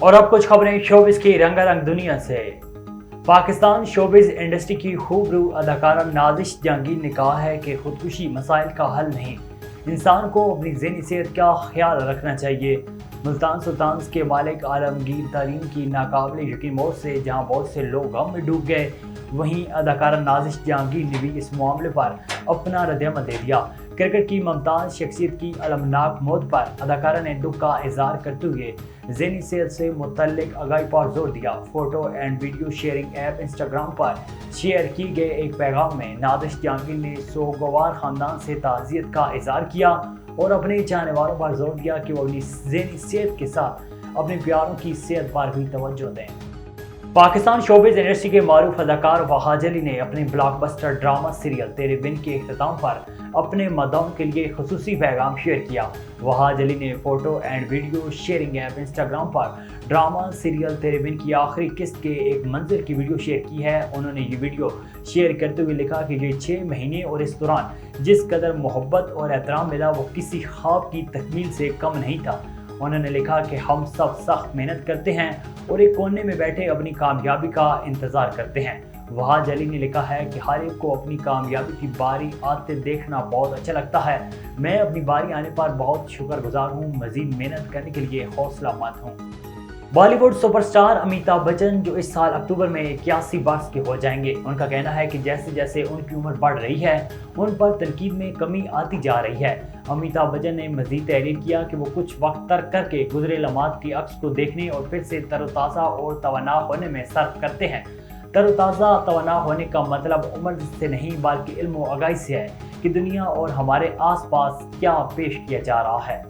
और अब कुछ खबरें शोबिस की रंगारंग दुनिया से। पाकिस्तान शोबिस इंडस्ट्री की खूबरू अदाकारा नाजिश जहांगीर ने कहा है कि खुदकुशी मसाइल का हल नहीं, इंसान को अपनी ज़हनी सेहत का ख्याल रखना चाहिए। मुल्तान सुल्तान्स के मालिक आलमगीर तरीन की नाकाबिल यकीन मौत से जहां बहुत से लोग गम में डूब गए, वहीं अदाकारा नाजिश जहांगीर ने भी इस मामले पर अपना रद्दअमल दे दिया। क्रिकेट की मुमताज़ शख्सियत की अलमनाक मौत पर अदाकारा ने दुख का इजहार करते हुए ज़हनी सेहत से मुतल्लिक आगाही पर जोर दिया। Photo and video sharing app Instagram पर शेयर किए गए एक पैगाम में नाजिश जहांगीर ने सोगवार ख़ानदान से ताज़ियत का इजहार किया और अपने चाहने वालों पर जोर दिया कि वो अपनी ज़हनी सेहत के साथ अपने प्यारों की सेहत पर भी तवज्जो दें। पाकिस्तान शोबिस इंडस्ट्री के मारूफ अदाकार वहाज अली ने अपने ब्लॉकबस्टर ड्रामा सीरियल तेरे बिन के इख्तिताम पर अपने मदाओं के लिए खुसूसी पैगाम शेयर किया। वहाज अली ने photo and video sharing app Instagram पर ड्रामा सीरियल तेरे बिन की आखिरी किस्त के एक मंजर की वीडियो शेयर की है। उन्होंने ये वीडियो शेयर करते हुए लिखा कि ये 6 महीने और इस दौरान जिस कदर मोहब्बत और एहतराम मिला वो किसी ख्वाब की तकमील से कम नहीं था। उन्होंने लिखा कि हम सब सख्त मेहनत करते हैं और एक कोने में बैठे अपनी कामयाबी का इंतज़ार करते हैं। वहाज अली ने लिखा है कि हर एक को अपनी कामयाबी की बारी आते देखना बहुत अच्छा लगता है। मैं अपनी बारी आने पर बहुत शुक्रगुजार हूँ, मज़ीद मेहनत करने के लिए हौसलामंद हूँ। बॉलीवुड सुपरस्टार अमिताभ बच्चन जो इस साल अक्टूबर में 81 वर्ष के हो जाएंगे, उनका कहना है कि जैसे जैसे उनकी उम्र बढ़ रही है उन पर तनकीद में कमी आती जा रही है। अमिताभ बच्चन ने मजीद तहरीर किया कि वो कुछ वक्त तर्क करके गुजरे लम्हात की अक्स को देखने और फिर से तरोताज़ा और तवाना होने में सर्फ करते हैं। तरोताज़ा तवाना होने का मतलब उम्र से नहीं बल्कि इल्म और आगाही से है कि दुनिया और हमारे आस पास क्या पेश किया जा रहा है।